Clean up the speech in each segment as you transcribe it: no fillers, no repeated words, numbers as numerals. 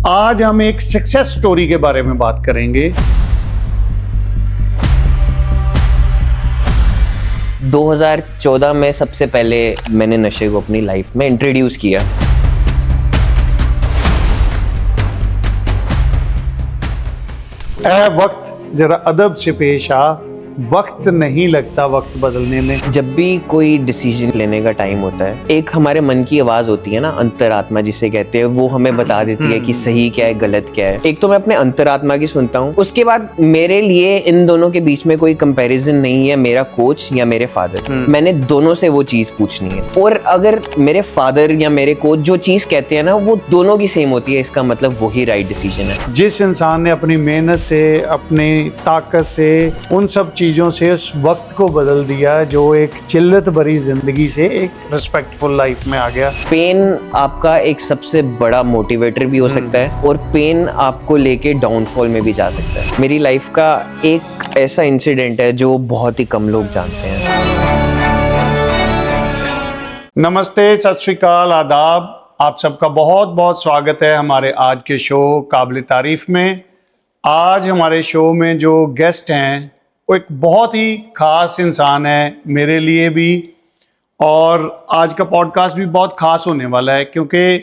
आज हम एक सक्सेस स्टोरी के बारे में बात करेंगे। 2014 में सबसे पहले मैंने नशे को अपनी लाइफ में इंट्रोड्यूस किया। वक्त जरा अदब से पेश आ, वक्त नहीं लगता वक्त बदलने में। जब भी कोई डिसीजन लेने का टाइम होता है, एक हमारे मन की आवाज होती है ना, अंतरात्मा जिसे कहते हैं, वो हमें बता देती है कि सही क्या है गलत क्या है। एक तो मैं अपने अंतरात्मा की सुनता हूँ, उसके बाद मेरे लिए इन दोनों के बीच में कोई कंपैरिजन नहीं है मेरा कोच या मेरे फादर। मैंने दोनों से वो चीज पूछनी है, और अगर मेरे फादर या मेरे कोच जो चीज कहते हैं ना वो दोनों की सेम होती है, इसका मतलब वही राइट डिसीजन है। जिस इंसान ने अपनी मेहनत से, अपनी ताकत से, उन सब चीजों से उस वक्त को बदल दिया, जो एक चिल्लत भरी जिंदगी से एक रिस्पेक्टफुल लाइफ में आ गया। पेन आपका एक सबसे बड़ा मोटिवेटर भी हो सकता है, और पेन आपको लेके डाउनफॉल में भी जा सकता है। मेरी लाइफ का एक ऐसा इंसिडेंट है जो बहुत ही कम लोग जानते हैं। नमस्ते, सत श्री अकाल, आदाब। आप सबका बहुत बहुत स्वागत है हमारे आज के शो काबिल तारीफ में। आज हमारे शो में जो गेस्ट हैं वो एक बहुत ही ख़ास इंसान है मेरे लिए भी, और आज का पॉडकास्ट भी बहुत ख़ास होने वाला है क्योंकि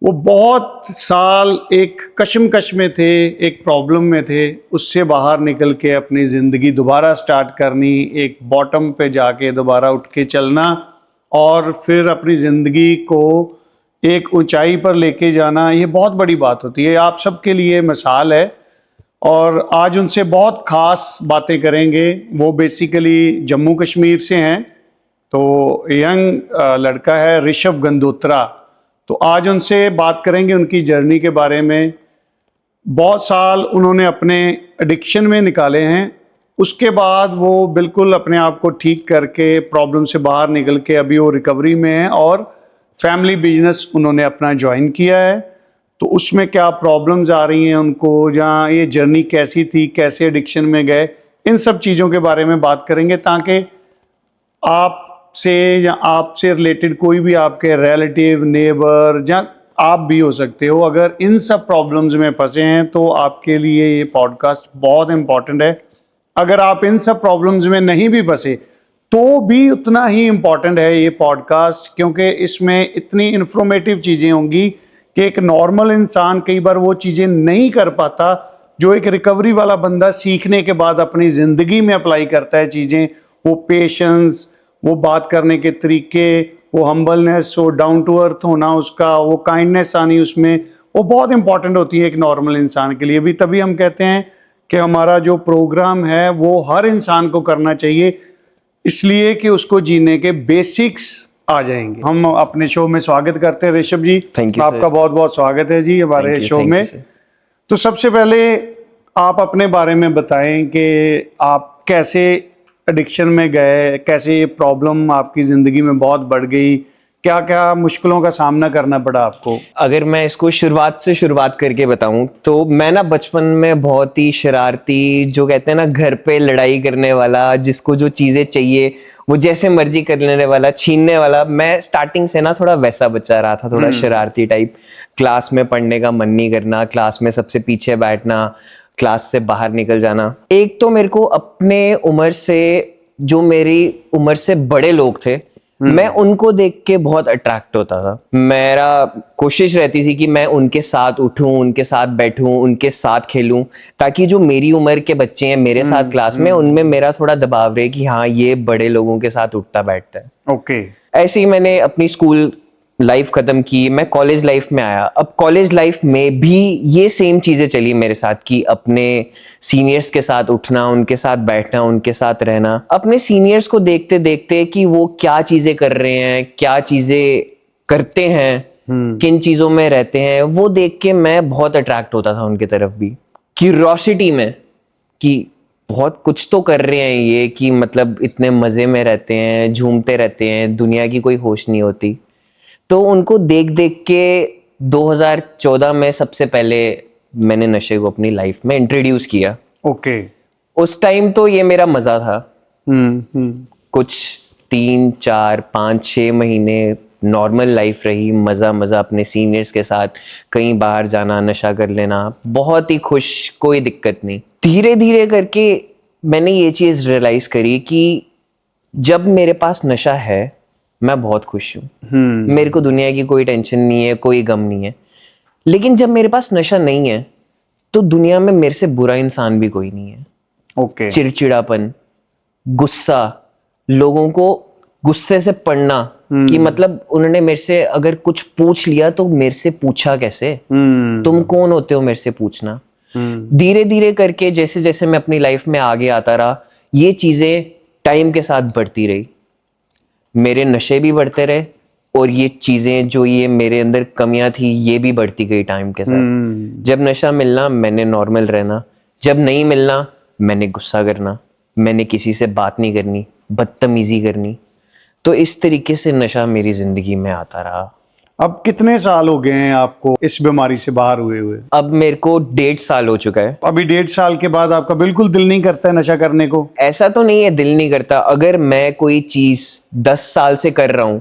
वो बहुत साल एक कशमकश में थे, एक प्रॉब्लम में थे, उससे बाहर निकल के अपनी ज़िंदगी दोबारा स्टार्ट करनी, एक बॉटम पे जाके दोबारा उठ के चलना और फिर अपनी ज़िंदगी को एक ऊंचाई पर लेके जाना, ये बहुत बड़ी बात होती है। आप सबके लिए मिसाल है और आज उनसे बहुत ख़ास बातें करेंगे। वो बेसिकली जम्मू कश्मीर से हैं, तो यंग लड़का है ऋषभ गंदोत्रा। तो आज उनसे बात करेंगे उनकी जर्नी के बारे में। बहुत साल उन्होंने अपने एडिक्शन में निकाले हैं, उसके बाद वो बिल्कुल अपने आप को ठीक करके प्रॉब्लम से बाहर निकल के अभी वो रिकवरी में है और फैमिली बिजनेस उन्होंने अपना ज्वाइन किया है। तो उसमें क्या प्रॉब्लम्स आ रही हैं उनको, जहाँ ये जर्नी कैसी थी, कैसे एडिक्शन में गए, इन सब चीज़ों के बारे में बात करेंगे ताकि आपसे या आपसे रिलेटेड कोई भी आपके रिलेटिव, नेबर, जहाँ आप भी हो सकते हो, अगर इन सब प्रॉब्लम्स में फंसे हैं तो आपके लिए ये पॉडकास्ट बहुत इम्पॉर्टेंट है। अगर आप इन सब प्रॉब्लम्स में नहीं भी फंसे तो भी उतना ही इम्पॉर्टेंट है ये पॉडकास्ट, क्योंकि इसमें इतनी इन्फॉर्मेटिव चीज़ें होंगी कि एक नॉर्मल इंसान कई बार वो चीज़ें नहीं कर पाता जो एक रिकवरी वाला बंदा सीखने के बाद अपनी ज़िंदगी में अप्लाई करता है चीज़ें। वो पेशेंस, वो बात करने के तरीके, वो हम्बलनेस, वो डाउन टू अर्थ होना उसका, वो काइंडनेस आनी उसमें, वो बहुत इंपॉर्टेंट होती है एक नॉर्मल इंसान के लिए भी। तभी हम कहते हैं कि हमारा जो प्रोग्राम है वो हर इंसान को करना चाहिए, इसलिए कि उसको जीने के बेसिक्स आ जाएंगे। हम अपने शो में स्वागत करते हैं ऋषभ जी। थैंक यू, आपका बहुत बहुत स्वागत है जी हमारे शो में। तो सबसे पहले आप अपने बारे में बताएं कि आप कैसे एडिक्शन में गए, कैसे ये प्रॉब्लम आपकी ज़िंदगी में बहुत बढ़ गई, क्या क्या मुश्किलों का सामना करना पड़ा आपको? अगर मैं इसको शुरुआत से शुरुआत करके बताऊं तो मैं ना बचपन में बहुत ही शरारती, जो कहते हैं ना घर पे लड़ाई करने वाला, जिसको जो चीज़ें चाहिए वो जैसे मर्जी कर लेने वाला, छीनने वाला, मैं स्टार्टिंग से ना थोड़ा वैसा बच्चा रहा था, थोड़ा शरारती टाइप। क्लास में पढ़ने का मन नहीं करना, क्लास में सबसे पीछे बैठना, क्लास से बाहर निकल जाना। एक तो मेरे को अपने उम्र से, जो मेरी उम्र से बड़े लोग थे, मैं उनको देख के बहुत अट्रैक्ट होता था। मेरा कोशिश रहती थी कि मैं उनके साथ उठूं, उनके साथ बैठूं, उनके साथ खेलूं, ताकि जो मेरी उम्र के बच्चे हैं मेरे साथ क्लास में, उनमें मेरा थोड़ा दबाव रहे कि हाँ ये बड़े लोगों के साथ उठता बैठता है। ओके। ऐसे ही मैंने अपनी स्कूल लाइफ खत्म की, मैं कॉलेज लाइफ में आया। अब कॉलेज लाइफ में भी ये सेम चीजें चली मेरे साथ कि अपने सीनियर्स के साथ उठना, उनके साथ बैठना, उनके साथ रहना। अपने सीनियर्स को देखते देखते कि वो क्या चीजें कर रहे हैं, क्या चीजें करते हैं, किन चीजों में रहते हैं, वो देख के मैं बहुत अट्रैक्ट होता था उनके तरफ भी, क्यूरियोसिटी में, कि बहुत कुछ तो कर रहे हैं ये, कि मतलब इतने मजे में रहते हैं, झूमते रहते हैं, दुनिया की कोई होश नहीं होती। तो उनको देख देख के 2014 में सबसे पहले मैंने नशे को अपनी लाइफ में इंट्रोड्यूस किया। ओके। उस टाइम तो ये मेरा मजा था। कुछ 3, 4, 5, 6 महीने नॉर्मल लाइफ रही, मज़ा मज़ा अपने सीनियर्स के साथ कहीं बाहर जाना, नशा कर लेना, बहुत ही खुश, कोई दिक्कत नहीं। धीरे धीरे करके मैंने ये चीज़ रियलाइज़ करी कि जब मेरे पास नशा है मैं बहुत खुश हूँ, मेरे को दुनिया की कोई टेंशन नहीं है, कोई गम नहीं है। लेकिन जब मेरे पास नशा नहीं है तो दुनिया में मेरे से बुरा इंसान भी कोई नहीं है। ओके। चिड़चिड़ापन, गुस्सा, लोगों को गुस्से से पढ़ना कि मतलब उन्होंने मेरे से अगर कुछ पूछ लिया तो मेरे से पूछा कैसे, तुम कौन होते हो मेरे से पूछना। धीरे धीरे करके जैसे जैसे मैं अपनी लाइफ में आगे आता रहा, ये चीजें टाइम के साथ बढ़ती रही, मेरे नशे भी बढ़ते रहे और ये चीजें जो ये मेरे अंदर कमियां थी ये भी बढ़ती गई टाइम के साथ। जब नशा मिलना मैंने नॉर्मल रहना, जब नहीं मिलना मैंने गुस्सा करना, मैंने किसी से बात नहीं करनी, बदतमीजी करनी। तो इस तरीके से नशा मेरी जिंदगी में आता रहा। अब कितने साल हो गए हैं आपको इस बीमारी से बाहर हुए हुए? अब मेरे को 1.5 साल हो चुका है। अभी 1.5 साल के बाद आपका बिल्कुल दिल नहीं करता है नशा करने को? ऐसा तो नहीं है दिल नहीं करता, अगर मैं कोई चीज 10 साल से कर रहा हूं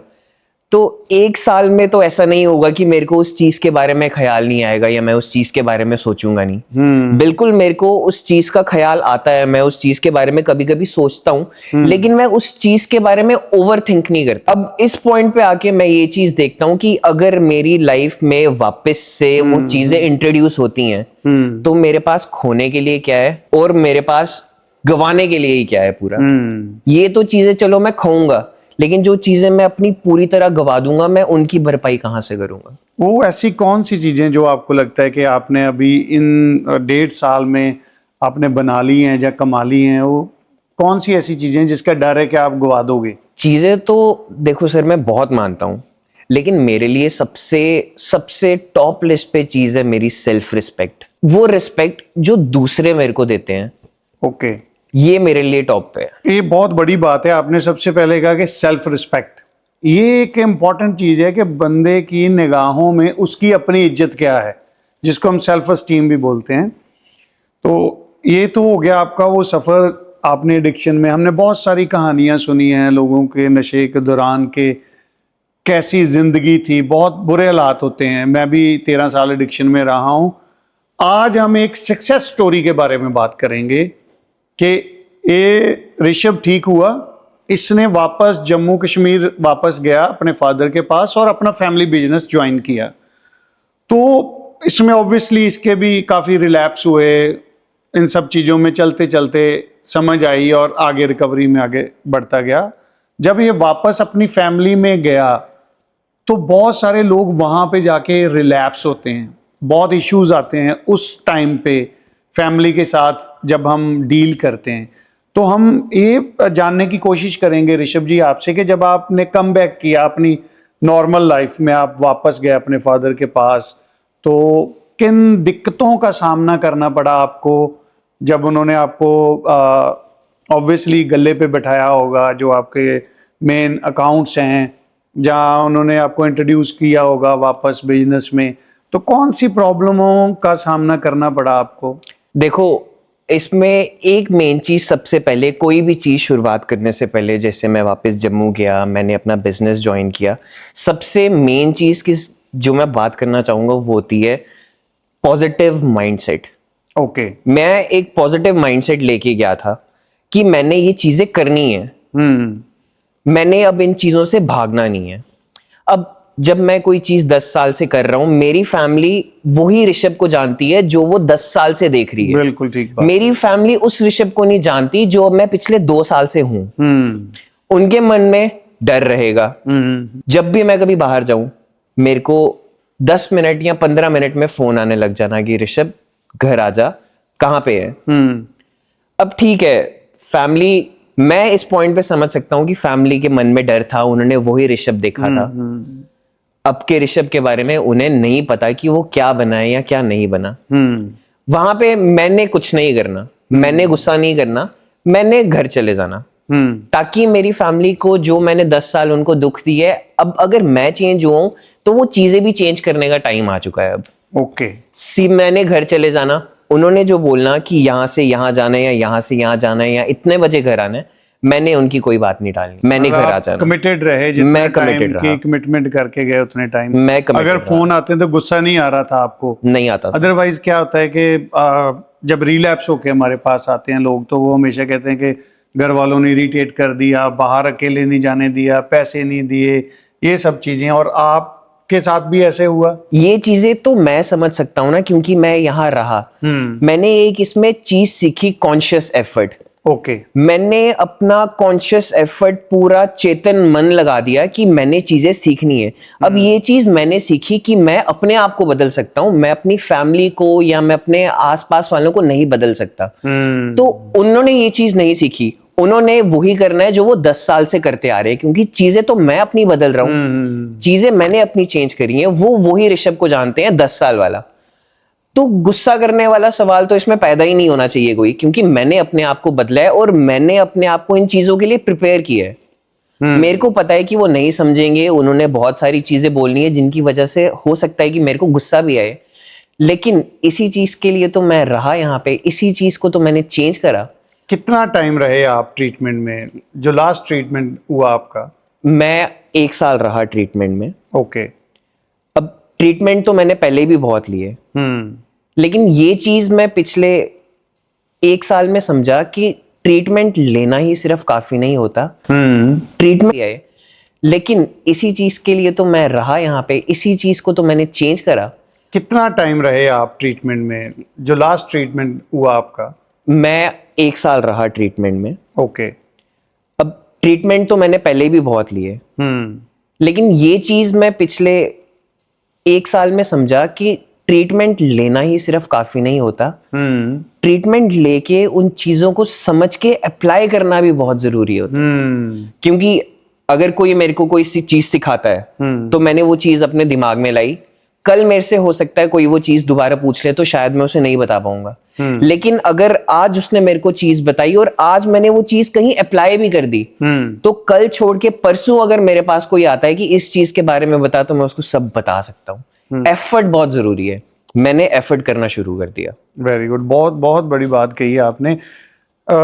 तो 1 साल में तो ऐसा नहीं होगा कि मेरे को उस चीज के बारे में ख्याल नहीं आएगा या मैं उस चीज के बारे में सोचूंगा नहीं। बिल्कुल मेरे को उस चीज का ख्याल आता है, मैं उस चीज के बारे में कभी कभी सोचता हूँ, लेकिन मैं उस चीज के बारे में ओवर थिंक नहीं करता। अब इस पॉइंट पे आके मैं ये चीज देखता हूँ कि अगर मेरी लाइफ में वापस से वो चीजें इंट्रोड्यूस होती हैं तो मेरे पास खोने के लिए क्या है और मेरे पास गंवाने के लिए ही क्या है पूरा। ये तो चीजें चलो मैं खाऊंगा, लेकिन जो चीजें मैं अपनी पूरी तरह गवा दूंगा मैं उनकी भरपाई कहाँ से करूंगा? वो ऐसी कौन सी चीजें जो आपको लगता है कि आपने अभी इन 1.5 साल में आपने बना ली हैं या कमा ली हैं, वो कौन सी ऐसी चीजें जिसका डर है कि आप गवा दोगे? चीजें तो देखो सर मैं बहुत मानता हूँ, लेकिन मेरे लिए सबसे सबसे टॉप लिस्ट पे चीज है मेरी सेल्फ रिस्पेक्ट। वो रिस्पेक्ट जो दूसरे मेरे को देते हैं, ओके, ये मेरे लिए टॉप पे है। ये बहुत बड़ी बात है। आपने सबसे पहले कहा कि सेल्फ रिस्पेक्ट, ये एक इम्पॉर्टेंट चीज है कि बंदे की निगाहों में उसकी अपनी इज्जत क्या है, जिसको हम सेल्फ एस्टीम भी बोलते हैं। तो ये तो हो गया आपका वो सफर, आपने एडिक्शन में, हमने बहुत सारी कहानियां सुनी हैं लोगों के नशे के दौरान के कैसी जिंदगी थी, बहुत बुरे हालात होते हैं। मैं भी 13 साल एडिक्शन में रहा हूं। आज हम एक सक्सेस स्टोरी के बारे में बात करेंगे कि ये ऋषभ ठीक हुआ, इसने वापस जम्मू कश्मीर वापस गया अपने फादर के पास और अपना फैमिली बिजनेस ज्वाइन किया। तो इसमें ऑब्वियसली इसके भी काफ़ी रिलैप्स हुए, इन सब चीज़ों में चलते चलते समझ आई और आगे रिकवरी में आगे बढ़ता गया। जब ये वापस अपनी फैमिली में गया तो बहुत सारे लोग वहाँ पे जाके रिलैप्स होते हैं, बहुत इश्यूज आते हैं उस टाइम पे फैमिली के साथ जब हम डील करते हैं। तो हम ये जानने की कोशिश करेंगे ऋषभ जी आपसे कि जब आपने कम बैक किया अपनी नॉर्मल लाइफ में, आप वापस गए अपने फादर के पास, तो किन दिक्कतों का सामना करना पड़ा आपको जब उन्होंने आपको ऑब्वियसली गले पे बैठाया होगा, जो आपके मेन अकाउंट्स हैं, जहाँ उन्होंने आपको इंट्रोड्यूस किया होगा वापस बिजनेस में, तो कौन सी प्रॉब्लमों का सामना करना पड़ा आपको? देखो इसमें एक मेन चीज, सबसे पहले कोई भी चीज शुरुआत करने से पहले, जैसे मैं वापस जम्मू गया, मैंने अपना बिजनेस ज्वाइन किया, सबसे मेन चीज की जो मैं बात करना चाहूंगा वो होती है पॉजिटिव माइंडसेट। ओके। मैं एक पॉजिटिव माइंडसेट लेके गया था कि मैंने ये चीजें करनी है, मैंने अब इन चीजों से भागना नहीं है। अब जब मैं कोई चीज 10 साल से कर रहा हूं, मेरी फैमिली वही ऋषभ को जानती है जो वो 10 साल से देख रही है। बिल्कुल ठीक बात। मेरी फैमिली उस ऋषभ को नहीं जानती जो मैं पिछले 2 साल से हूं। उनके मन में डर रहेगा। जब भी मैं कभी बाहर जाऊं, मेरे को 10 मिनट या 15 मिनट में फोन आने लग जाना कि ऋषभ घर आजा, कहाँ पे है। अब ठीक है, फैमिली, मैं इस पॉइंट पे समझ सकता हूं कि फैमिली के मन में डर था, उन्होंने वही ऋषभ देखा था। अब के ऋषभ के बारे में उन्हें नहीं पता कि वो क्या बना है या क्या नहीं बना। वहां पे मैंने कुछ नहीं करना, मैंने गुस्सा नहीं करना, मैंने घर चले जाना, ताकि मेरी फैमिली को जो मैंने 10 साल उनको दुख दी है, अब अगर मैं चेंज हुआ हूं तो वो चीजें भी चेंज करने का टाइम आ चुका है अब। ओके। मैंने घर चले जाना, उन्होंने जो बोलना कि यहाँ से यहाँ जाना है या यहाँ से यहाँ जाना है या इतने बजे घर आना है, मैंने उनकी कोई बात नहीं टालनी, मैंने घर आ जाना। कमिटेड रहे, मैं committed रहा। कमिटमेंट करके गए उतने टाइम। मैं committed अगर रहा। फोन आते तो गुस्सा नहीं आ रहा था आपको? नहीं आता था। अदरवाइज क्या होता है कि जब रिलैप्स होके हमारे पास आते हैं लोग, तो वो हमेशा कहते हैं कि घर वालों ने इरिटेट कर दिया, बाहर अकेले नहीं जाने दिया, पैसे नहीं दिए, ये सब चीजें। और आपके साथ भी ऐसे हुआ? ये चीजें तो मैं समझ सकता हूँ ना, क्योंकि मैं यहाँ रहा। मैंने एक इसमें चीज सीखी, कॉन्शियस एफर्ट। ओके। मैंने अपना कॉन्शियस एफर्ट पूरा चेतन मन लगा दिया कि मैंने चीजें सीखनी है। अब ये चीज मैंने सीखी कि मैं अपने आप को बदल सकता हूँ, मैं अपनी फैमिली को या मैं अपने आसपास वालों को नहीं बदल सकता। तो उन्होंने ये चीज नहीं सीखी, उन्होंने वही करना है जो वो 10 साल से करते आ रहे हैं, क्योंकि चीजें तो मैं अपनी बदल रहा हूँ, चीजें मैंने अपनी चेंज करी हैं। वो वही ऋषभ को जानते हैं 10 साल वाला। तो गुस्सा करने वाला सवाल तो इसमें पैदा ही नहीं होना चाहिए कोई, क्योंकि मैंने अपने आप को बदला है और मैंने अपने आप को इन चीजों के लिए प्रिपेयर किया है। मेरे को पता है कि वो नहीं समझेंगे, उन्होंने बहुत सारी चीजें बोलनी है जिनकी वजह से हो सकता है कि मेरे को गुस्सा भी आए, लेकिन इसी चीज के लिए तो मैं रहा यहाँ पे, इसी चीज को तो मैंने चेंज करा। कितना टाइम रहे आप ट्रीटमेंट में? जो लास्ट ट्रीटमेंट हुआ आपका? मैं 1 साल रहा ट्रीटमेंट में। ओके। अब ट्रीटमेंट तो मैंने पहले भी बहुत लिए, लेकिन ये चीज मैं पिछले 1 साल में समझा कि ट्रीटमेंट लेना ही सिर्फ काफी नहीं होता। ट्रीटमेंट है, लेकिन इसी चीज के लिए तो मैं रहा यहाँ पे, इसी चीज को तो मैंने चेंज करा। कितना टाइम रहे आप ट्रीटमेंट में? जो लास्ट ट्रीटमेंट हुआ आपका? मैं 1 साल रहा ट्रीटमेंट में। ओके। अब ट्रीटमेंट तो मैंने पहले भी बहुत लिए, लेकिन ये चीज मैं पिछले 1 साल में समझा कि ट्रीटमेंट लेना ही सिर्फ काफी नहीं होता। ट्रीटमेंट लेके उन चीजों को समझ के अप्लाई करना भी बहुत जरूरी होता है। क्योंकि अगर कोई मेरे को कोई सी चीज सिखाता है तो मैंने वो चीज अपने दिमाग में लाई, कल मेरे से हो सकता है कोई वो चीज दोबारा पूछ ले तो शायद मैं उसे नहीं बता पाऊंगा। लेकिन अगर आज उसने मेरे को चीज बताई और आज मैंने वो चीज कहीं अप्लाई भी कर दी, तो कल छोड़ के परसों अगर मेरे पास कोई आता है कि इस चीज के बारे में बता, तो मैं उसको सब बता सकता हूँ। एफर्ट बहुत जरूरी है, मैंने एफर्ट करना शुरू कर दिया। वेरी गुड, बहुत बहुत बड़ी बात कही आपने।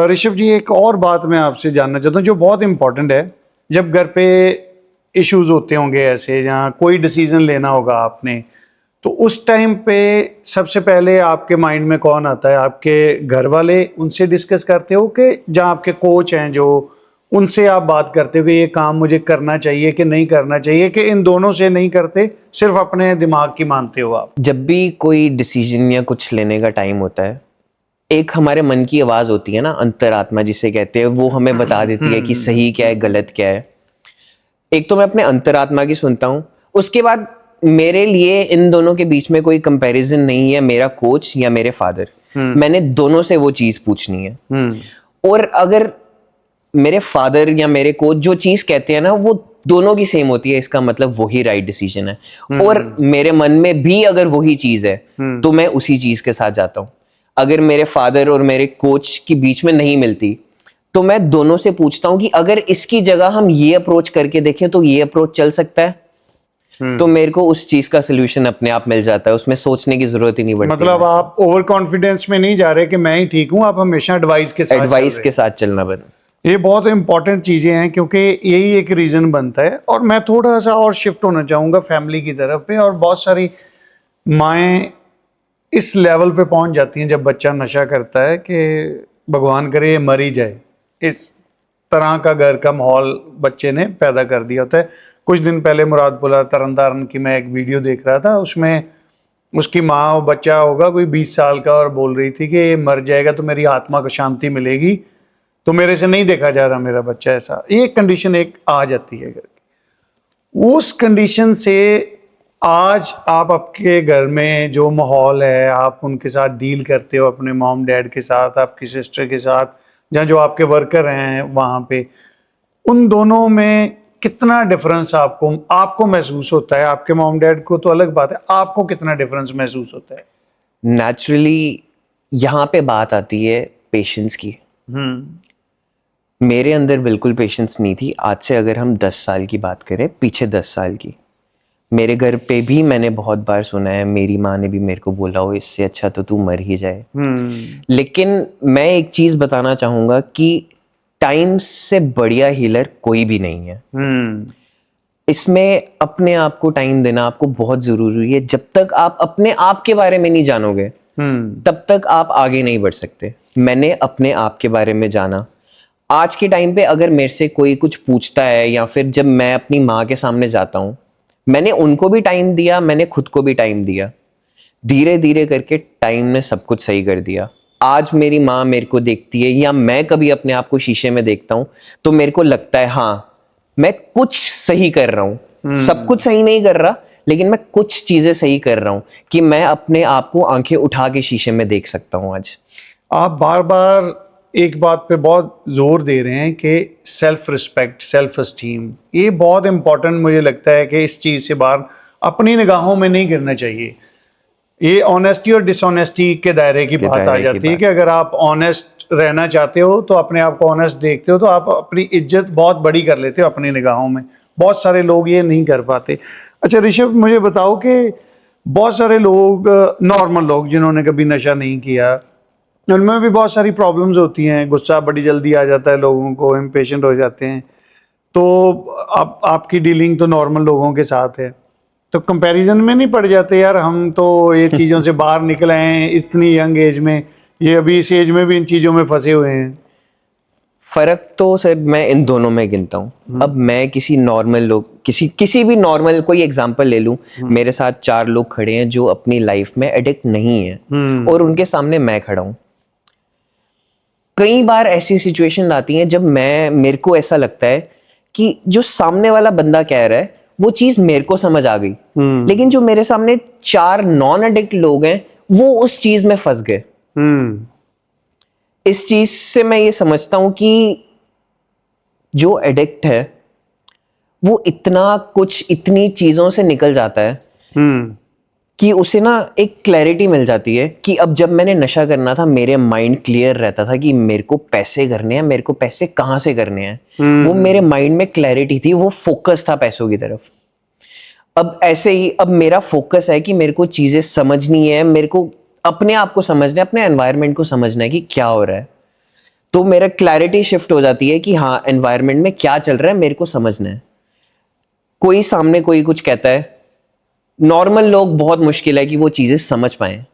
ऋषभ जी, एक और बात मैं आपसे जानना चाहता हूँ जो बहुत इंपॉर्टेंट है। जब घर पे इश्यूज होते होंगे ऐसे, जहाँ कोई डिसीजन लेना होगा आपने, तो उस टाइम पे सबसे पहले आपके माइंड में कौन आता है? आपके घर वाले, उनसे डिस्कस करते हो कि जहाँ आपके कोच हैं जो, उनसे आप बात करते हो कि ये काम मुझे करना चाहिए कि नहीं करना चाहिए, कि इन दोनों से नहीं करते, सिर्फ अपने दिमाग की मानते हो आप? जब भी कोई डिसीजन या कुछ लेने का टाइम होता है, एक हमारे मन की आवाज होती है ना, अंतरात्मा जिसे कहते हैं, वो हमें बता देती है कि सही क्या है, गलत क्या है। एक तो मैं अपने अंतरात्मा की सुनता हूँ, उसके बाद मेरे लिए इन दोनों के बीच में कोई कंपैरिजन नहीं है, मेरा कोच या मेरे फादर, मैंने दोनों से वो चीज पूछनी है। और अगर मेरे फादर या मेरे कोच जो चीज कहते हैं ना, वो दोनों की सेम होती है, इसका मतलब वही राइट डिसीजन है। और मेरे मन में भी अगर वही चीज है तो मैं उसी चीज के साथ जाता हूँ। अगर मेरे फादर और मेरे कोच के बीच में नहीं मिलती, तो मैं दोनों से पूछता हूँ कि अगर इसकी जगह हम ये अप्रोच करके देखें तो ये अप्रोच चल सकता है। तो मेरे को उस चीज का सोल्यूशन अपने आप मिल जाता है, उसमें सोचने की जरूरत ही नहीं पड़ती। मतलब आप ओवर कॉन्फिडेंस में नहीं जा रहे कि मैं ही ठीक हूँ, आप हमेशा एडवाइस के साथ चलना बन। ये बहुत इंपॉर्टेंट चीजें हैं, क्योंकि यही एक रीजन बनता है। और मैं थोड़ा सा और शिफ्ट होना चाहूंगा फैमिली की तरफ पे। और बहुत सारी माएँ इस लेवल पे पहुंच जाती हैं जब बच्चा नशा करता है कि भगवान करे ये मर ही जाए। इस तरह का घर का माहौल बच्चे ने पैदा कर दिया होता है। कुछ दिन पहले मुरादपुरा तरनतारन की मैं एक वीडियो देख रहा था, उसमें उसकी माँ और बच्चा होगा कोई 20 साल का, और बोल रही थी कि ये मर जाएगा तो मेरी आत्मा को शांति मिलेगी, तो मेरे से नहीं देखा जा रहा मेरा बच्चा। ऐसा ये कंडीशन एक आ जाती है घर की। उस कंडीशन से आज आप आपके घर में जो माहौल है, आप उनके साथ डील करते हो, अपने मॉम डैड के साथ, आपकी सिस्टर के साथ, जहाँ जो आपके वर्कर हैं वहाँ पे, उन दोनों में कितना डिफरेंस आपको महसूस होता है? आपके मॉम डैड को तो अलग बात है, आपको कितना डिफरेंस महसूस होता है? नेचुरली यहाँ पे बात आती है पेशेंस की। मेरे अंदर बिल्कुल पेशेंस नहीं थी। आज से अगर हम 10 साल की बात करें, पीछे 10 साल की, मेरे घर पे भी मैंने बहुत बार सुना है, मेरी माँ ने भी मेरे को बोला हो इससे अच्छा तो तू मर ही जाए। लेकिन मैं एक चीज बताना चाहूंगा कि टाइम से बढ़िया हीलर कोई भी नहीं है। इसमें अपने आप को टाइम देना आपको बहुत जरूरी है। जब तक आप अपने आप के बारे में नहीं जानोगे तब तक आप आगे नहीं बढ़ सकते। मैंने अपने आप के बारे में जाना। आज के टाइम पे अगर मेरे से कोई कुछ पूछता है या फिर जब मैं अपनी माँ के सामने जाता हूँ, मैंने उनको भी टाइम दिया, मैंने खुद को भी टाइम दिया। धीरे धीरे करके टाइम ने सब कुछ सही कर दिया। आज मेरी माँ मेरे को देखती है या मैं कभी अपने आप को शीशे में देखता हूँ तो मेरे को लगता है हाँ मैं कुछ सही कर रहा हूँ। सब कुछ सही नहीं कर रहा लेकिन मैं कुछ चीजें सही कर रहा हूँ कि मैं अपने आप को आंखें उठा के शीशे में देख सकता हूँ आज। आप बार बार एक बात पे बहुत जोर दे रहे हैं कि सेल्फ रिस्पेक्ट, सेल्फ एस्टीम, ये बहुत इंपॉर्टेंट मुझे लगता है कि इस चीज़ से बाहर अपनी निगाहों में नहीं गिरना चाहिए। ये ऑनेस्टी और डिसऑनेस्टी के दायरे की बात आ जाती है कि अगर आप ऑनेस्ट रहना चाहते हो तो अपने आप को ऑनेस्ट देखते हो तो आप अपनी इज्जत बहुत बड़ी कर लेते हो अपनी निगाहों में। बहुत सारे लोग ये नहीं कर पाते। अच्छा ऋषभ, मुझे बताओ कि बहुत सारे लोग, नॉर्मल लोग जिन्होंने कभी नशा नहीं किया, उनमें भी बहुत सारी प्रॉब्लम्स होती हैं। गुस्सा बड़ी जल्दी आ जाता है लोगों को, इम्पेशेंट हो जाते हैं। तो आपकी डीलिंग तो नॉर्मल लोगों के साथ है, तो कंपैरिजन में नहीं पड़ जाते यार हम तो ये चीज़ों से बाहर निकल आए हैं इतनी यंग एज में, ये अभी इस एज में भी इन चीज़ों में फंसे हुए हैं? फर्क तो सर मैं इन दोनों में गिनता हूँ। अब मैं किसी नॉर्मल लोग, किसी भी नॉर्मल कोई एग्जांपल ले लूँ, मेरे साथ 4 लोग खड़े हैं जो अपनी लाइफ में एडिक्ट नहीं है और उनके सामने मैं खड़ा हूँ। कई बार ऐसी सिचुएशन आती है जब मेरे को ऐसा लगता है कि जो सामने वाला बंदा कह रहा है वो चीज मेरे को समझ आ गई, लेकिन जो मेरे सामने 4 नॉन एडिक्ट लोग हैं वो उस चीज में फंस गए। इस चीज से मैं ये समझता हूं कि जो एडिक्ट है वो इतनी चीजों से निकल जाता है कि उसे ना एक क्लैरिटी मिल जाती है कि अब जब मैंने नशा करना था मेरे माइंड क्लियर रहता था कि मेरे को पैसे करने हैं, मेरे को पैसे कहाँ से करने हैं। वो मेरे माइंड में क्लैरिटी थी, वो फोकस था पैसों की तरफ। अब ऐसे ही अब मेरा फोकस है कि मेरे को चीजें समझनी है, मेरे को अपने आप को समझना है, अपने एनवायरनमेंट को समझना है कि क्या हो रहा है। तो मेरा क्लैरिटी शिफ्ट हो जाती है कि हाँ एनवायरनमेंट में क्या चल रहा है मेरे को समझना है। कोई सामने कोई कुछ कहता है, नॉर्मल लोग बहुत मुश्किल है कि वो चीजें समझ पाए,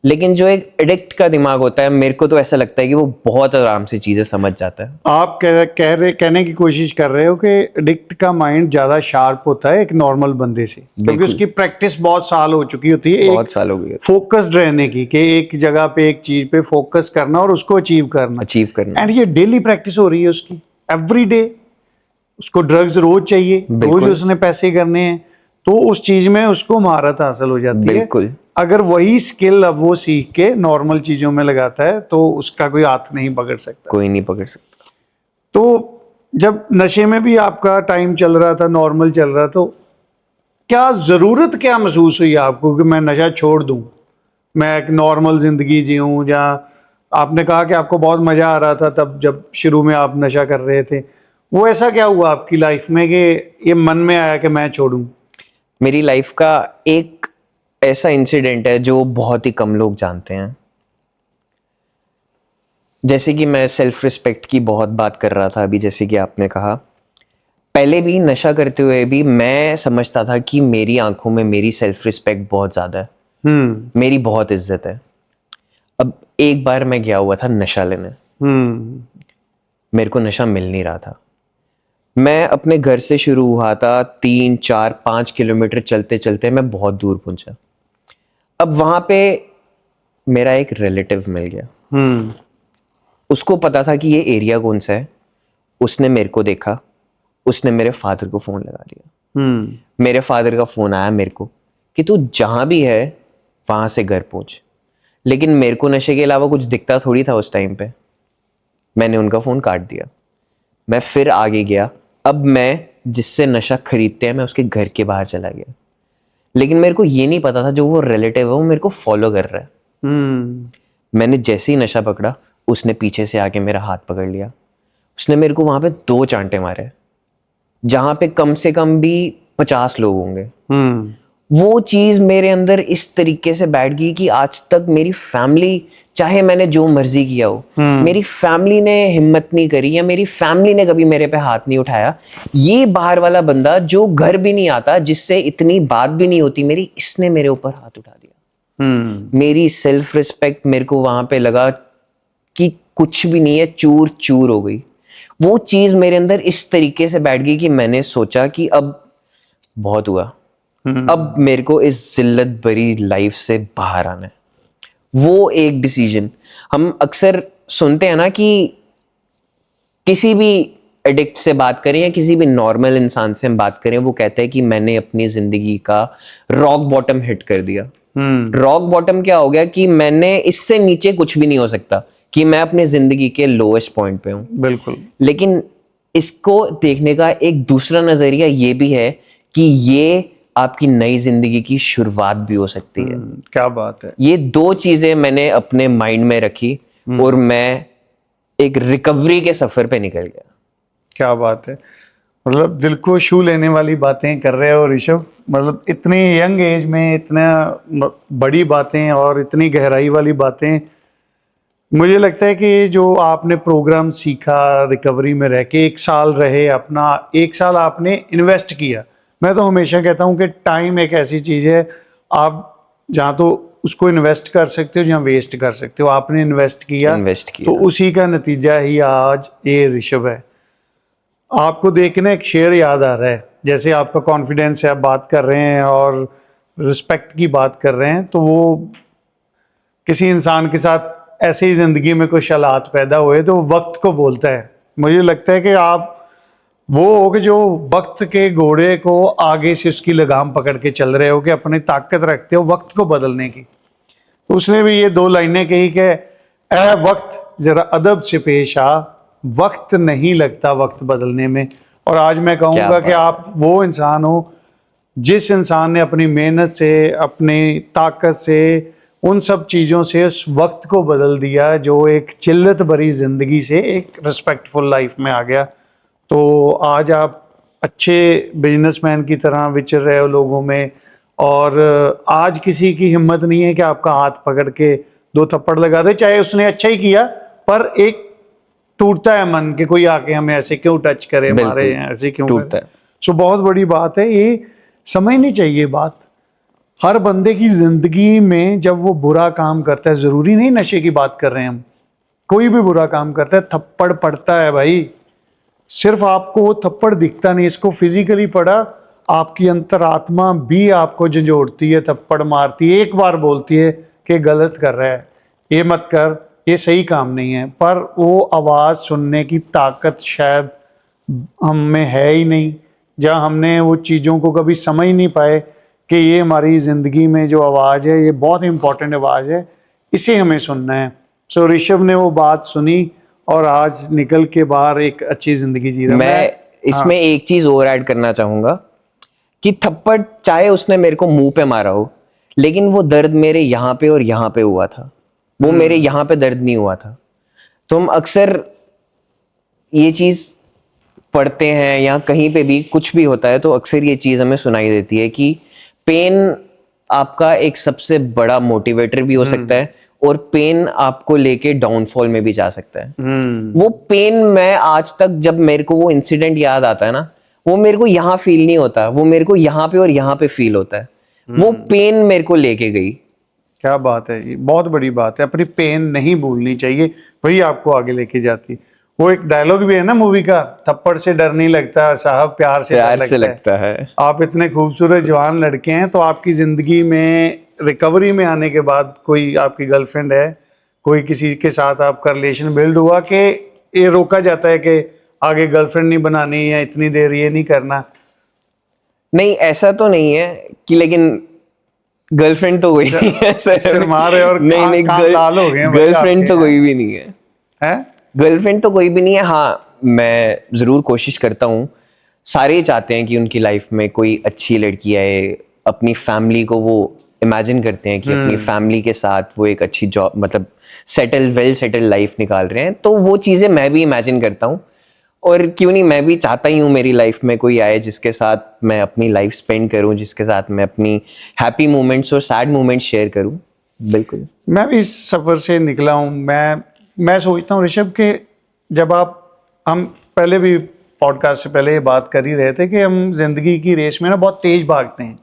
लेकिन जो एक एडिक्ट का दिमाग होता है मेरे को तो ऐसा लगता है कि वो बहुत आराम से चीजें समझ जाता है। आप कहने की कोशिश कर रहे हो कि एडिक्ट का माइंड ज्यादा शार्प होता है एक नॉर्मल बंदे से, क्योंकि उसकी प्रैक्टिस बहुत साल हो चुकी होती है, बहुत साल हो गए फोकस्ड रहने की, कि एक जगह पे एक चीज पे फोकस करना और उसको अचीव करना। एंड ये डेली प्रैक्टिस हो रही है उसकी, एवरी डे। उसको ड्रग्स रोज चाहिए, रोज उसने पैसे करने हैं, तो उस चीज में उसको महारत हासिल हो जाती है। अगर वही स्किल अब वो सीख के नॉर्मल चीजों में लगाता है तो उसका कोई हाथ नहीं पकड़ सकता, कोई नहीं पकड़ सकता। तो जब नशे में भी आपका टाइम चल रहा था, नॉर्मल चल रहा, तो क्या महसूस हुई आपको कि मैं नशा छोड़ दूं, मैं एक नॉर्मल जिंदगी जीऊं? जहाँ आपने कहा कि आपको बहुत मजा आ रहा था तब जब शुरू में आप नशा कर रहे थे, वो ऐसा क्या हुआ आपकी लाइफ में कि ये मन में आया कि मैं छोड़ूं? मेरी लाइफ का एक ऐसा इंसिडेंट है जो बहुत ही कम लोग जानते हैं। जैसे कि मैं सेल्फ रिस्पेक्ट की बहुत बात कर रहा था अभी, जैसे कि आपने कहा, पहले भी नशा करते हुए भी मैं समझता था कि मेरी आंखों में मेरी सेल्फ रिस्पेक्ट बहुत ज्यादा है, मेरी बहुत इज्जत है। अब एक बार मैं गया हुआ था नशा लेने, मेरे को नशा मिल नहीं रहा था। मैं अपने घर से शुरू हुआ था, 3, 4, 5 किलोमीटर चलते चलते मैं बहुत दूर पहुंचा। अब वहां पे मेरा एक रिलेटिव मिल गया। उसको पता था कि ये एरिया कौन सा है। उसने मेरे को देखा, उसने मेरे फादर को फोन लगा दिया। मेरे फादर का फोन आया मेरे को कि तू जहां भी है वहां से घर पहुंच। लेकिन मेरे को नशे के अलावा कुछ दिखता थोड़ी था उस टाइम पे। मैंने उनका फोन काट दिया, मैं फिर आगे गया। अब मैं जिससे नशा खरीदते हैं मैं उसके घर के बाहर चला गया, लेकिन मेरे को ये नहीं पता था जो वो रिलेटिव है वो मेरे को फॉलो कर रहा है। मैंने जैसे ही नशा पकड़ा उसने पीछे से आके मेरा हाथ पकड़ लिया। उसने मेरे को वहां पे 2 चांटे मारे, जहां पे कम से कम भी 50 लोग होंगे। वो चीज मेरे अंदर इस तरीके से बैठ गई कि आज तक मेरी फैमिली, चाहे मैंने जो मर्जी किया हो, मेरी फैमिली ने हिम्मत नहीं करी या मेरी फैमिली ने कभी मेरे पे हाथ नहीं उठाया। ये बाहर वाला बंदा जो घर भी नहीं आता, जिससे इतनी बात भी नहीं होती मेरी, इसने मेरे ऊपर हाथ उठा दिया। मेरी सेल्फ रिस्पेक्ट, मेरे को वहां पे लगा कि कुछ भी नहीं है, चूर चूर हो गई। वो चीज मेरे अंदर इस तरीके से बैठ गई कि मैंने सोचा कि अब बहुत हुआ, अब मेरे को इस जिल्लत भरी लाइफ से बाहर आना है। वो एक डिसीजन, हम अक्सर सुनते हैं ना कि किसी भी एडिक्ट से बात करें या किसी भी नॉर्मल इंसान से हम बात करें, वो कहते हैं कि मैंने अपनी जिंदगी का रॉक बॉटम हिट कर दिया। रॉक बॉटम क्या हो गया कि मैंने इससे नीचे कुछ भी नहीं हो सकता, कि मैं अपनी जिंदगी के लोएस्ट पॉइंट पे हूं। बिल्कुल। लेकिन इसको देखने का एक दूसरा नजरिया ये भी है कि ये आपकी नई जिंदगी की शुरुआत भी हो सकती है। क्या बात है। ये दो चीजें मैंने अपने माइंड में रखी और मैं एक रिकवरी के सफर पे निकल गया। क्या बात है, मतलब दिल को छू लेने वाली बातें कर रहे हो ऋषभ। मतलब इतनी यंग एज में इतना बड़ी बातें और इतनी गहराई वाली बातें। मुझे लगता है कि जो आपने प्रोग्राम सीखा रिकवरी में रह के, 1 साल रहे, अपना 1 साल आपने इन्वेस्ट किया। मैं तो हमेशा कहता हूँ कि टाइम एक ऐसी चीज़ है, आप जहाँ तो उसको इन्वेस्ट कर सकते हो, जहाँ वेस्ट कर सकते हो। आपने इन्वेस्ट किया तो उसी का नतीजा ही आज ये ऋषभ है। आपको देखना एक शेर याद आ रहा है, जैसे आपका कॉन्फिडेंस है, आप बात कर रहे हैं और रिस्पेक्ट की बात कर रहे हैं, तो वो किसी इंसान के साथ ऐसे ही ज़िंदगी में कुछ हालात पैदा हुए तो वक्त को बोलता है। मुझे लगता है कि आप वो हो कि जो वक्त के घोड़े को आगे से उसकी लगाम पकड़ के चल रहे हो, कि अपनी ताकत रखते हो वक्त को बदलने की। तो उसने भी ये 2 लाइनें कही कि ऐ वक्त जरा अदब से पेश आ, वक्त नहीं लगता वक्त बदलने में। और आज मैं कहूँगा कि आप वो इंसान हो जिस इंसान ने अपनी मेहनत से, अपनी ताकत से, उन सब चीज़ों से उस वक्त को बदल दिया, जो एक चिल्लत भरी ज़िंदगी से एक रिस्पेक्टफुल लाइफ में आ गया। तो आज आप अच्छे बिजनेसमैन की तरह विचर रहे हो लोगों में, और आज किसी की हिम्मत नहीं है कि आपका हाथ पकड़ के 2 थप्पड़ लगा दे। चाहे उसने अच्छा ही किया, पर एक टूटता है मन कि कोई आके हमें ऐसे क्यों टच करे, मारे हैं, ऐसे क्यों टूटता है। सो बहुत बड़ी बात है, ये समझनी चाहिए बात। हर बंदे की जिंदगी में जब वो बुरा काम करता है, जरूरी नहीं नशे की बात कर रहे हैं हम, कोई भी बुरा काम करता है थप्पड़ पड़ता है भाई। सिर्फ आपको वो थप्पड़ दिखता नहीं, इसको फिजिकली पड़ा, आपकी अंतरात्मा भी आपको झंझोड़ती है, थप्पड़ मारती है, एक बार बोलती है कि गलत कर रहा है, ये मत कर, ये सही काम नहीं है। पर वो आवाज़ सुनने की ताकत शायद हम में है ही नहीं, जहाँ हमने वो चीज़ों को कभी समझ नहीं पाए कि ये हमारी ज़िंदगी में जो आवाज़ है, ये बहुत इंपॉर्टेंट आवाज़ है, इसे हमें सुनना है। सो ऋषभ ने वो बात सुनी और आज निकल के बाहर एक अच्छी ज़िंदगी जी रहा है। मैं इसमें एक चीज़ और ऐड करना चाहूँगा कि थप्पड़ चाहे उसने मेरे को मुंह पे मारा हो, लेकिन वो दर्द मेरे यहाँ पे और यहाँ पे हुआ था, वो मेरे यहाँ पे दर्द नहीं हुआ था। तो हम अक्सर ये चीज़ पढ़ते हैं या कहीं पे भी कुछ भी होता है तो अक्सर ये चीज़ हमें सुनाई देती है कि पेन आपका एक सबसे बड़ा मोटिवेटर भी हो सकता है और पेन आपको लेके डाउनफॉल में भी जा सकता है। वो पेन, मैं आज तक जब मेरे को वो इंसिडेंट याद आता है ना, वो मेरे को यहाँ फील नहीं होता, वो मेरे को यहाँ पे और यहाँ पे फील होता है। वो पेन मेरे को लेके गई। क्या बात है, ये बहुत बड़ी बात है। अपनी पेन नहीं भूलनी चाहिए, वही आपको आगे लेके जाती। वो एक डायलॉग भी है ना मूवी का, थप्पड़ से डर नहीं लगता साहब, प्यार से लगता है। आप इतने खूबसूरत जवान लड़के हैं, तो आपकी जिंदगी में रिकवरी में आने के बाद कोई आपकी गर्लफ्रेंड है, कोई किसी के साथ आपका रिलेशन बिल्ड हुआ कि ये रोका जाता है कि आगे गर्लफ्रेंड नहीं बनानी या इतनी देर ये नहीं करना? नहीं, ऐसा तो नहीं है कि, लेकिन गर्लफ्रेंड तो कोई नहीं है सर। शर्मा रहे और नहीं, गर्लफ्रेंड तो कोई भी नहीं है। गर्लफ्रेंड तो कोई भी नहीं है। हाँ, मैं जरूर कोशिश करता हूँ, सारे ही चाहते हैं कि उनकी लाइफ में कोई अच्छी लड़की आए, अपनी फैमिली को वो इमेजिन करते हैं कि अपनी फैमिली के साथ वो एक अच्छी जॉब, मतलब वेल सेटल लाइफ निकाल रहे हैं। तो वो चीज़ें मैं भी इमेजिन करता हूँ, और क्यों नहीं, मैं भी चाहता ही हूँ मेरी लाइफ में कोई आए जिसके साथ मैं अपनी लाइफ स्पेंड करूँ, जिसके साथ मैं अपनी हैप्पी मोमेंट्स और सैड मोमेंट्स शेयर करूँ। बिल्कुल। मैं भी इस सफ़र से निकला हूँ। मैं सोचता हूँ ऋषभ के, जब हम पहले भी पॉडकास्ट से पहले ये बात कर ही रहे थे कि हम जिंदगी की रेस में ना बहुत तेज भागते हैं।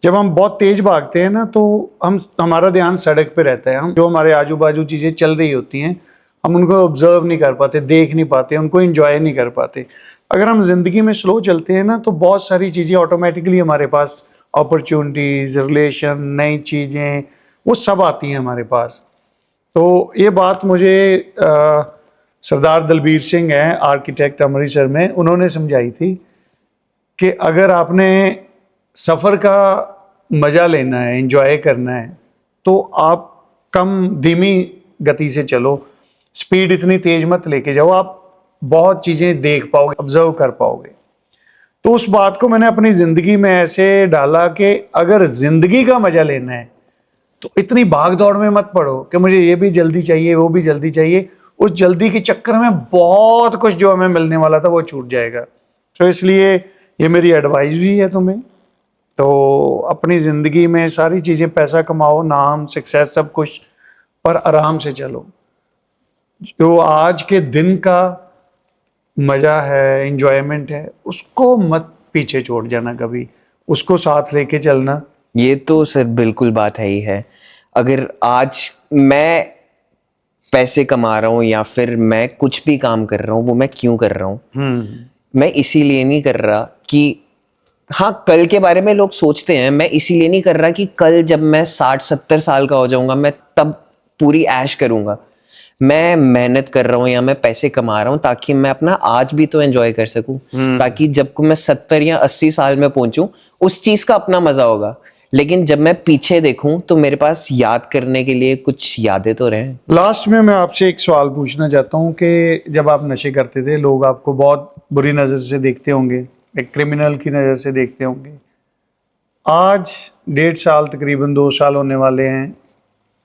जब हम बहुत तेज भागते हैं ना तो हमारा ध्यान सड़क पे रहता है। हम जो हमारे आजू बाजू चीज़ें चल रही होती हैं हम उनको ऑब्जर्व नहीं कर पाते, देख नहीं पाते, उनको एंजॉय नहीं कर पाते। अगर हम जिंदगी में स्लो चलते हैं ना तो बहुत सारी चीज़ें ऑटोमेटिकली हमारे पास, अपॉर्चुनिटीज़, रिलेशन, नई चीज़ें, वो सब आती हैं हमारे पास। तो ये बात मुझे सरदार दलबीर सिंह हैं, आर्किटेक्ट अमृतसर में, उन्होंने समझाई थी कि अगर आपने सफ़र का मज़ा लेना है, एंजॉय करना है, तो आप धीमी गति से चलो, स्पीड इतनी तेज मत लेके जाओ, आप बहुत चीज़ें देख पाओगे, ऑब्जर्व कर पाओगे। तो उस बात को मैंने अपनी ज़िंदगी में ऐसे डाला कि अगर ज़िंदगी का मज़ा लेना है तो इतनी भाग दौड़ में मत पड़ो कि मुझे ये भी जल्दी चाहिए, वो भी जल्दी चाहिए। उस जल्दी के चक्कर में बहुत कुछ जो हमें मिलने वाला था वो छूट जाएगा। तो इसलिए ये मेरी एडवाइस भी है तुम्हें। तो अपनी ज़िंदगी में सारी चीज़ें, पैसा कमाओ, नाम, सक्सेस, सब कुछ, पर आराम से चलो। जो आज के दिन का मज़ा है, एंजॉयमेंट है, उसको मत पीछे छोड़ जाना कभी, उसको साथ लेके चलना। ये तो सर बिल्कुल बात है ही है। अगर आज मैं पैसे कमा रहा हूँ या फिर मैं कुछ भी काम कर रहा हूँ, वो मैं क्यों कर रहा हूँ? मैं इसीलिए नहीं कर रहा कि हाँ, कल के बारे में लोग सोचते हैं, मैं इसीलिए नहीं कर रहा कि कल जब मैं 60-70 साल का हो जाऊंगा मैं तब पूरी ऐश करूंगा। मैं मेहनत कर रहा हूँ या मैं पैसे कमा रहा हूँ ताकि मैं अपना आज भी तो एंजॉय कर सकूं, ताकि जब को मैं 70 या 80 साल में पहुंचूं उस चीज का अपना मजा होगा। लेकिन जब मैं पीछे देखूं तो मेरे पास याद करने के लिए कुछ यादें तो रहे। लास्ट में मैं आपसे एक सवाल पूछना चाहता हूँ कि जब आप नशे करते थे लोग आपको बहुत बुरी नज़र से देखते होंगे, एक क्रिमिनल की नज़र से देखते होंगे। आज 1.5 साल, तकरीबन 2 साल होने वाले हैं,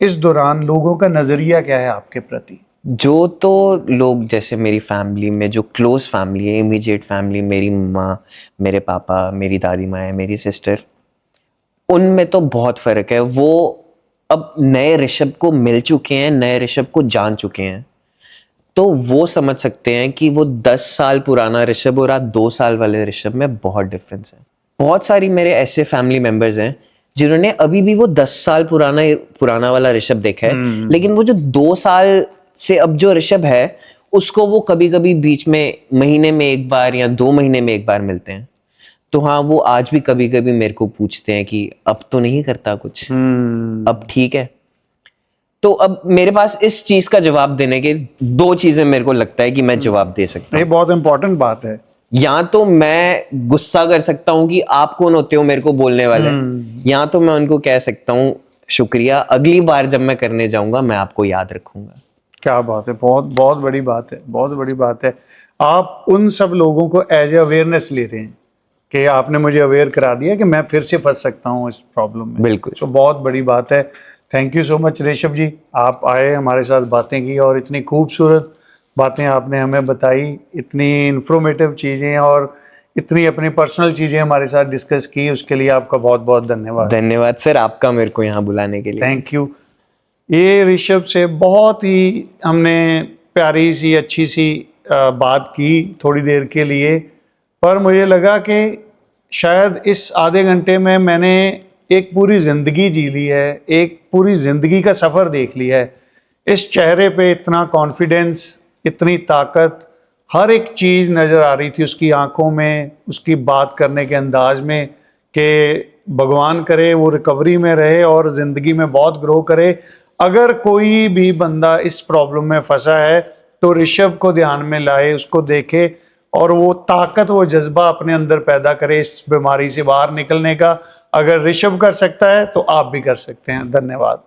इस दौरान लोगों का नज़रिया क्या है आपके प्रति? जो तो लोग, जैसे मेरी फैमिली में जो क्लोज फैमिली है, इमीडिएट फैमिली, मेरी माँ, मेरे पापा, मेरी दादी माँ है, मेरी सिस्टर, उनमें तो बहुत फ़र्क है। वो अब नए ऋषभ को मिल चुके हैं, नए ऋषभ को जान चुके हैं, तो वो समझ सकते हैं कि वो 10 साल पुराना ऋषभ और आज 2 साल वाले ऋषभ में बहुत डिफरेंस है। बहुत सारी मेरे ऐसे फैमिली मेंबर्स हैं जिन्होंने अभी भी वो 10 साल पुराना वाला ऋषभ देखा है, लेकिन वो जो 2 साल से अब जो ऋषभ है उसको वो कभी कभी बीच में महीने में एक बार या 2 महीने में एक बार मिलते हैं। तो हाँ, वो आज भी कभी कभी मेरे को पूछते हैं कि अब तो नहीं करता कुछ, अब ठीक है। तो अब मेरे पास इस चीज का जवाब देने के 2 चीजें मेरे को लगता है कि मैं जवाब दे सकता ये हूँ। बहुत इंपॉर्टेंट बात है। या तो मैं गुस्सा कर सकता हूँ कि आप कौन होते हो मेरे को बोलने वाले, या तो मैं उनको कह सकता हूँ शुक्रिया, अगली बार जब मैं करने जाऊंगा मैं आपको याद रखूंगा। क्या बात है, बहुत बहुत बड़ी बात है, बहुत बड़ी बात है। आप उन सब लोगों को एज ए अवेयरनेस ले रहे हैं कि आपने मुझे अवेयर करा दिया कि मैं फिर से फंस सकता हूँ इस प्रॉब्लम में। बिल्कुल। तो बहुत बड़ी बात है। Thank you so much Rishabh ji, आप आए, हमारे साथ बातें की और इतनी खूबसूरत बातें आपने हमें बताई, इतनी इंफॉर्मेटिव चीज़ें और इतनी अपनी पर्सनल चीज़ें हमारे साथ डिस्कस की, उसके लिए आपका बहुत बहुत धन्यवाद। धन्यवाद सर आपका मेरे को यहाँ बुलाने के लिए। Thank you. ये ऋषभ से बहुत ही हमने प्यारी सी, अच्छी सी बात की थोड़ी देर के लिए, पर मुझे लगा कि शायद इस आधे घंटे में मैंने एक पूरी ज़िंदगी जी ली है, एक पूरी ज़िंदगी का सफ़र देख लिया है। इस चेहरे पे इतना कॉन्फिडेंस, इतनी ताकत, हर एक चीज़ नज़र आ रही थी उसकी आंखों में, उसकी बात करने के अंदाज में, कि भगवान करे वो रिकवरी में रहे और ज़िंदगी में बहुत ग्रो करे। अगर कोई भी बंदा इस प्रॉब्लम में फंसा है तो ऋषभ को ध्यान में लाए, उसको देखे और वो ताकत, वो जज्बा अपने अंदर पैदा करे इस बीमारी से बाहर निकलने का। अगर ऋषभ कर सकता है तो आप भी कर सकते हैं। धन्यवाद।